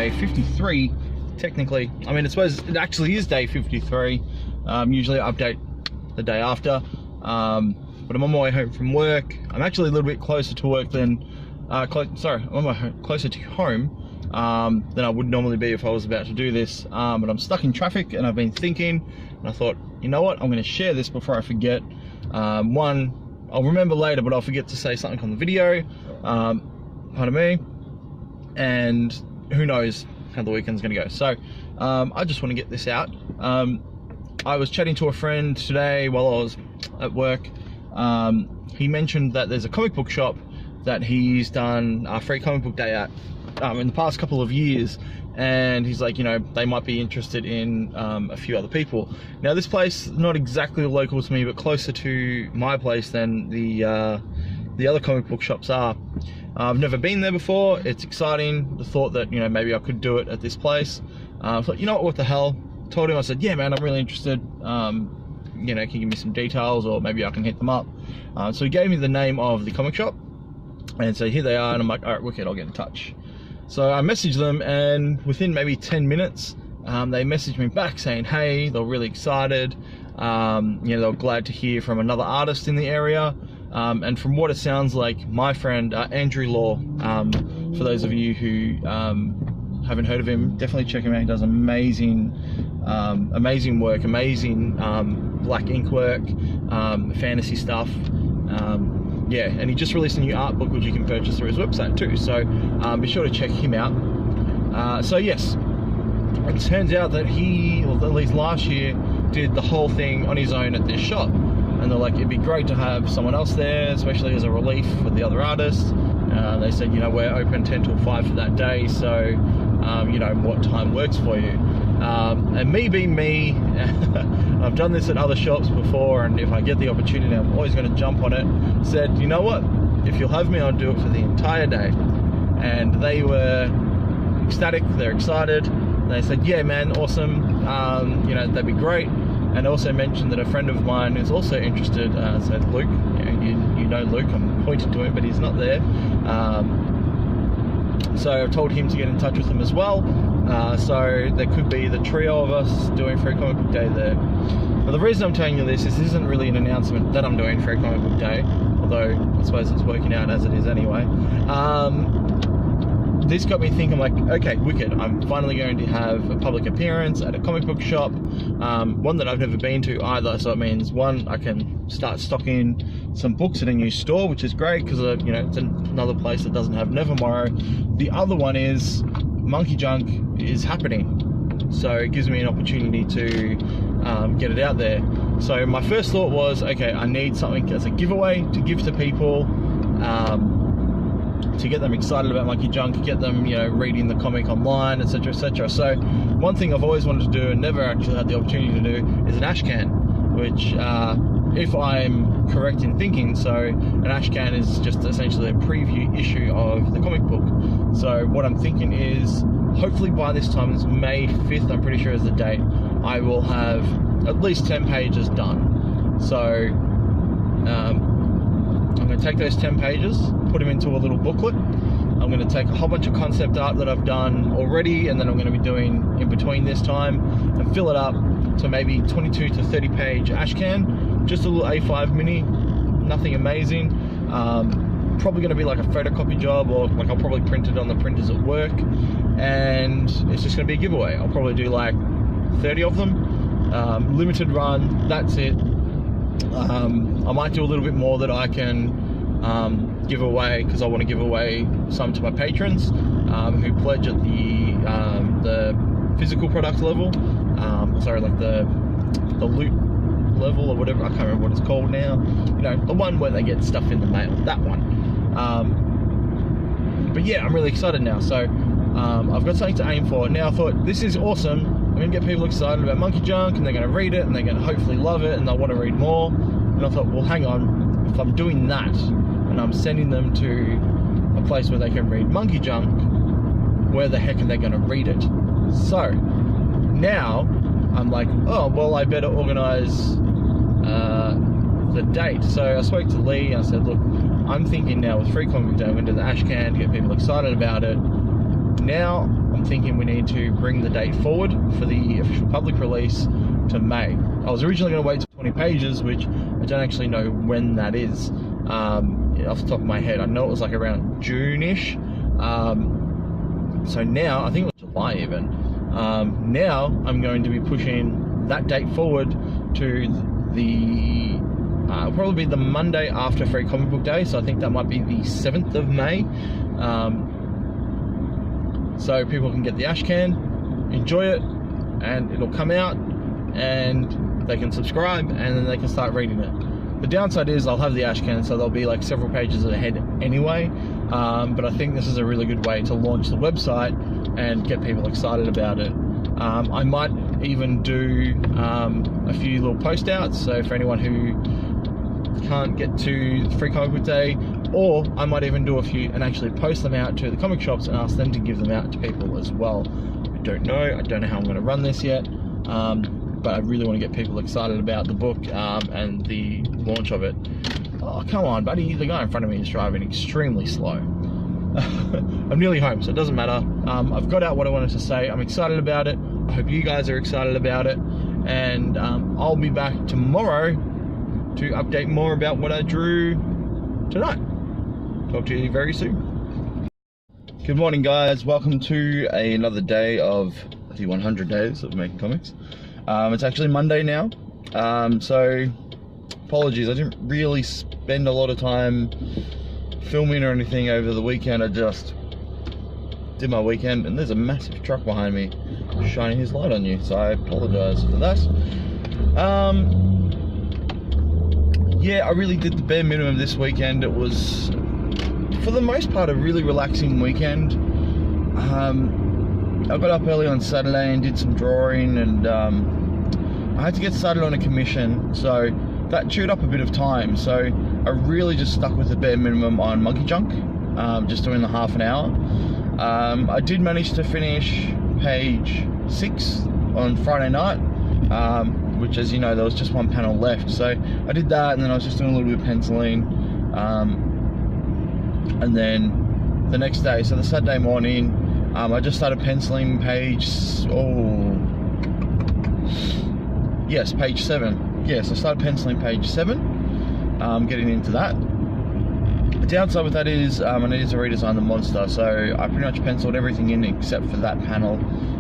day 53, technically. I mean, I suppose it actually is day 53. Usually I update the day after, but I'm on my way home from work. I'm actually a little bit closer to work than, I'm closer to home than I would normally be if I was about to do this, but I'm stuck in traffic and I've been thinking, and I thought, you know what, I'm going to share this before I forget. One, I'll remember later, but I'll forget to say something on the video, pardon me, and who knows how the weekend's going to go. So I just want to get this out. I was chatting to a friend today while I was at work. He mentioned that there's a comic book shop that he's done a free comic book day at in the past couple of years, and he's like, you know, they might be interested in a few other people. Now this place, not exactly local to me, but closer to my place than the other comic book shops are. I've never been there before. It's exciting, the thought that, you know, maybe I could do it at this place. I thought, you know what the hell, told him, I said, yeah man, I'm really interested, you know, can you give me some details, or maybe I can hit them up. So he gave me the name of the comic shop, and so here they are, and I'm like, all right, wicked, I'll get in touch. So I messaged them, and within maybe 10 minutes, they messaged me back saying, hey, they're really excited, you know, they're glad to hear from another artist in the area, and from what it sounds like, my friend Andrew Law, for those of you who haven't heard of him, definitely check him out. He does amazing work, amazing black ink work, fantasy stuff. Yeah, and he just released a new art book which you can purchase through his website too, so be sure to check him out. So yes, it turns out that he, or at least last year, did the whole thing on his own at this shop, and they're like, it'd be great to have someone else there, especially as a relief for the other artists. They said, you know, we're open 10 till 5 for that day, so you know, what time works for you. And me being me, I've done this at other shops before, and if I get the opportunity, I'm always going to jump on it. Said, you know what, if you'll have me, I'll do it for the entire day. And they were ecstatic, they're excited. They said, yeah man, awesome, you know, that'd be great. And also mentioned that a friend of mine is also interested, said Luke, you know Luke, I'm pointing to him, but he's not there. So I told him to get in touch with them as well. So there could be the trio of us doing Free Comic Book Day there. But the reason I'm telling you this is this isn't really an announcement that I'm doing Free Comic Book Day, although I suppose it's working out as it is anyway. This got me thinking, like, okay, wicked, I'm finally going to have a public appearance at a comic book shop, one that I've never been to either, so it means, one, I can start stocking some books at a new store, which is great, because, you know, it's another place that doesn't have Nevermore. The other one is, Monkey Junk is happening, so it gives me an opportunity to get it out there. So my first thought was, okay, I need something as a giveaway to give to people, to get them excited about Monkey Junk, get them, you know, reading the comic online, etc, etc. So one thing I've always wanted to do and never actually had the opportunity to do is an ash can, which if I'm correct in thinking, so an ash can is just essentially a preview issue of the comic book. So what I'm thinking is, hopefully by this time, it's May 5th, I'm pretty sure is the date, I will have at least 10 pages done. So I'm going to take those 10 pages, put them into a little booklet. I'm going to take a whole bunch of concept art that I've done already, and then I'm going to be doing in between this time, and fill it up to maybe 22 to 30 page ash can, just a little A5 mini, nothing amazing. Probably going to be like a photocopy job, or like I'll probably print it on the printers at work, and it's just going to be a giveaway. I'll probably do like 30 of them, limited run, that's it. I might do a little bit more that I can give away, because I want to give away some to my patrons who pledge at the physical product level, sorry, like the loot level or whatever, I can't remember what it's called now, you know, the one where they get stuff in the mail, that one. But yeah, I'm really excited now, so I've got something to aim for. Now I thought, this is awesome, I'm going to get people excited about Monkey Junk, and they're going to read it, and they're going to hopefully love it, and they'll want to read more. And I thought, well, hang on, if I'm doing that, and I'm sending them to a place where they can read Monkey Junk, where the heck are they going to read it? So, now, I'm like, oh, well, I better organise the date. So I spoke to Lee, and I said, look, I'm thinking now with Free Comic Book Day, I'm going to do the ash can to get people excited about it. Now, I'm thinking we need to bring the date forward for the official public release to May. I was originally going to wait to 20 pages, which I don't actually know when that is. Off the top of my head, I know it was like around June-ish. So now, I think it was July even. Now I'm going to be pushing that date forward to the probably be the Monday after Free Comic Book Day, so I think that might be the 7th of May. So people can get the ash can, enjoy it, and it'll come out, and they can subscribe, and then they can start reading it. The downside is I'll have the ash can, so they'll be like several pages ahead anyway, but I think this is a really good way to launch the website and get people excited about it. I might even do a few little post outs, so for anyone who can't get to Free Comic Book Day, or I might even do a few and actually post them out to the comic shops and ask them to give them out to people as well. I don't know how I'm going to run this yet, but I really want to get people excited about the book and the launch of it. Oh, come on, buddy, the guy in front of me is driving extremely slow. I'm nearly home, so it doesn't matter. I've got out what I wanted to say. I'm excited about it. I hope you guys are excited about it, and I'll be back tomorrow to update more about what I drew tonight. Talk to you very soon. Good morning, guys. Welcome to another day of the 100 days of making comics. It's actually Monday now, so apologies, I didn't really spend a lot of time filming or anything over the weekend. I just did my weekend, and there's a massive truck behind me shining his light on you, so I apologize for that. Yeah, I really did the bare minimum this weekend. It was, for the most part, a really relaxing weekend. I got up early on Saturday and did some drawing, and I had to get started on a commission, so that chewed up a bit of time. So I really just stuck with the bare minimum on Monkey Junk, just doing the half an hour. I did manage to finish page 6 on Friday night, which, as you know, there was just one panel left. So I did that, and then I was just doing a little bit of penciling. And then the next day, so the Saturday morning, I just started penciling page 7. Yes, I started penciling page 7, getting into that. The downside with that is I needed to redesign the monster, so I pretty much penciled everything in except for that panel,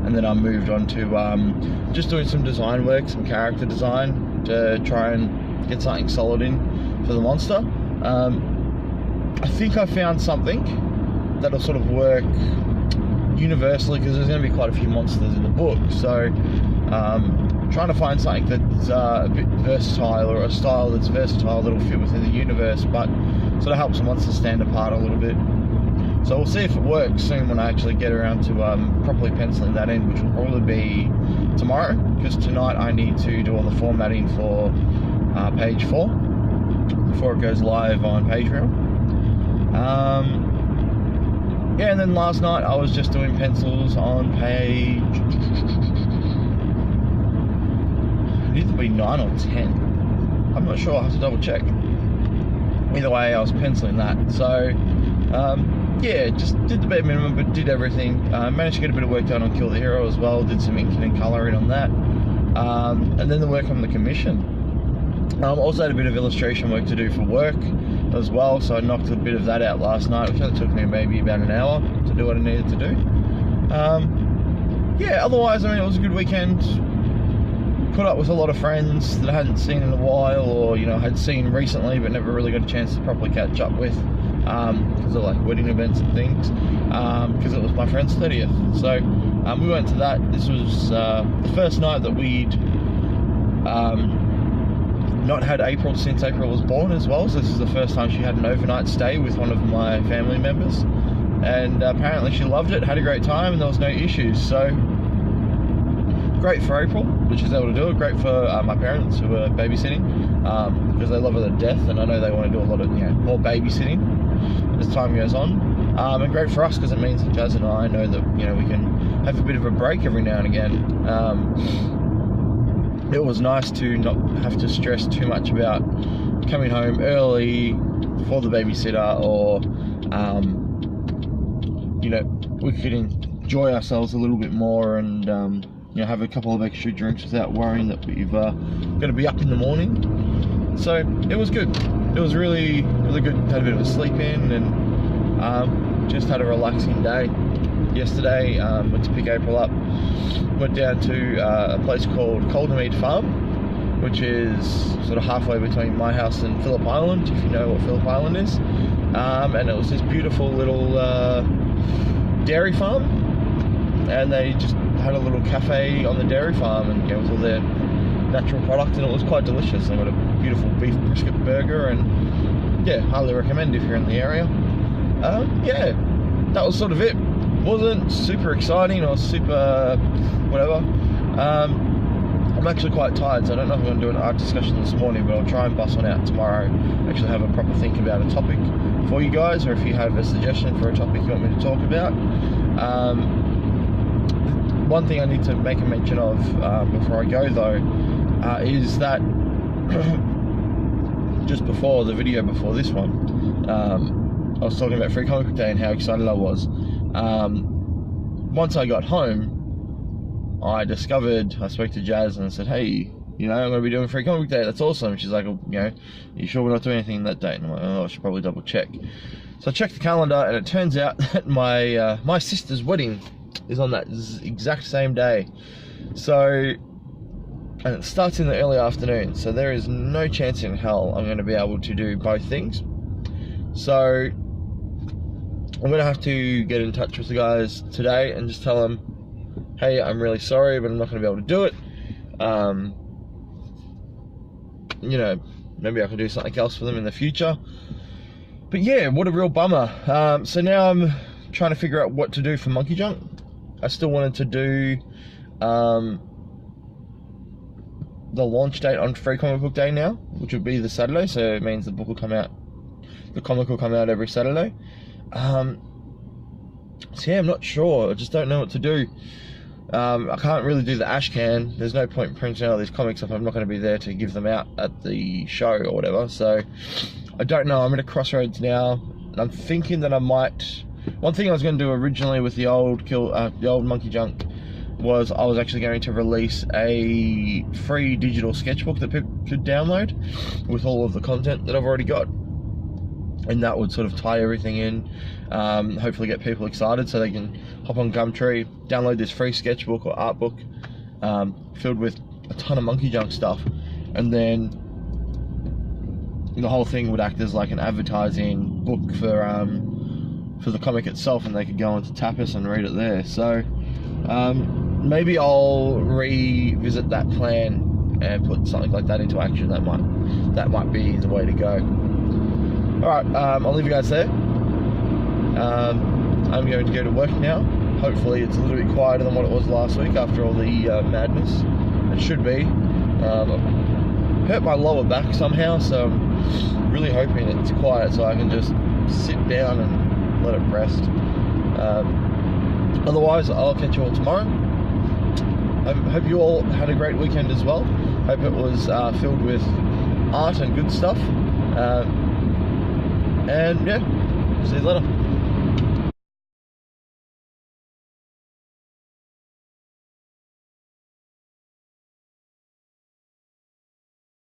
and then I moved on to just doing some design work, some character design, to try and get something solid in for the monster. I think I found something that'll sort of work universally, because there's going to be quite a few monsters in the book, so trying to find something that's a bit versatile, or a style that's versatile that'll fit within the universe, but sort of helps the monsters stand apart a little bit. So we'll see if it works soon when I actually get around to properly penciling that in, which will probably be tomorrow, because tonight I need to do all the formatting for page 4 before it goes live on Patreon. Yeah, and then last night I was just doing pencils on page, it needs to be 9 or 10. I'm not sure, I'll have to double check. Either way, I was penciling that. So, yeah, just did the bare minimum, but did everything. Managed to get a bit of work done on Kill the Hero as well. Did some inking and colouring on that. And then the work on the commission. Also had a bit of illustration work to do for work as well, so I knocked a bit of that out last night, which only took me maybe about an hour to do what I needed to do. Yeah, otherwise, I mean, it was a good weekend. Caught up with a lot of friends that I hadn't seen in a while, or, you know, had seen recently but never really got a chance to properly catch up with, because of like wedding events and things, because it was my friend's 30th. So we went to that. This was the first night that we'd not had April since April was born as well, so this is the first time she had an overnight stay with one of my family members, and apparently she loved it, had a great time, and there was no issues. So great for April, which is able to do it. Great for my parents who are babysitting, because they love her to death, and I know they want to do a lot of, you know, more babysitting as time goes on. And great for us, because it means that Jazz and I know that, you know, we can have a bit of a break every now and again. It was nice to not have to stress too much about coming home early for the babysitter, or you know, we could enjoy ourselves a little bit more and you know, have a couple of extra drinks without worrying that we've got to be up in the morning. So it was good. It was really good. Had a bit of a sleep in and just had a relaxing day. Yesterday went to pick April up, went down to a place called Caldermead Farm, which is sort of halfway between my house and Phillip Island, if you know what Phillip Island is. And it was this beautiful little dairy farm, and they just had a little cafe on the dairy farm, and you know, with all their natural products, and it was quite delicious. They got a beautiful beef brisket burger, and yeah, highly recommend if you're in the area. Yeah, that was sort of it. Wasn't super exciting or super whatever. I'm actually quite tired, so I don't know if I'm going to do an art discussion this morning, but I'll try and bust one out tomorrow. Actually have a proper think about a topic for you guys, or if you have a suggestion for a topic you want me to talk about. One thing I need to make a mention of before I go though, is that just before the video before this one, I was talking about Free Comic Book Day and how excited I was. Once I got home, I spoke to Jazz and I said, hey, you know, I'm going to be doing Free Comic Book Day, that's awesome. She's like, you know, you sure we're not doing anything that date? And I'm like, oh, I should probably double check. So I checked the calendar, and it turns out that my sister's wedding is on that exact same day. So, and it starts in the early afternoon, so there is no chance in hell I'm going to be able to do both things. So I'm going to have to get in touch with the guys today and just tell them, hey, I'm really sorry, but I'm not going to be able to do it. You know, maybe I can do something else for them in the future. But yeah, what a real bummer. So now I'm trying to figure out what to do for Monkey Junk. I still wanted to do the launch date on Free Comic Book Day now, which would be the Saturday, so it means the book will come out, the comic will come out every Saturday. So yeah, I'm not sure. I just don't know what to do. I can't really do the ash can. There's no point in printing out all these comics if I'm not going to be there to give them out at the show or whatever. So I don't know. I'm at a crossroads now, and I'm thinking that I might. One thing I was going to do originally with the old Monkey Junk was I was actually going to release a free digital sketchbook that people could download with all of the content that I've already got. And that would sort of tie everything in, hopefully get people excited so they can hop on Gumtree, download this free sketchbook or art book filled with a ton of Monkey Junk stuff, and then the whole thing would act as like an advertising book for the comic itself, and they could go into Tapas and read it there. So maybe I'll revisit that plan and put something like that into action. That might be the way to go. Alright, I'll leave you guys there. I'm going to go to work now. Hopefully it's a little bit quieter than what it was last week after all the madness. It should be. Hurt my lower back somehow, so I'm really hoping it's quiet so I can just sit down and let it rest. Otherwise, I'll catch you all tomorrow. I hope you all had a great weekend as well. Hope it was filled with art and good stuff. And yeah, see you later.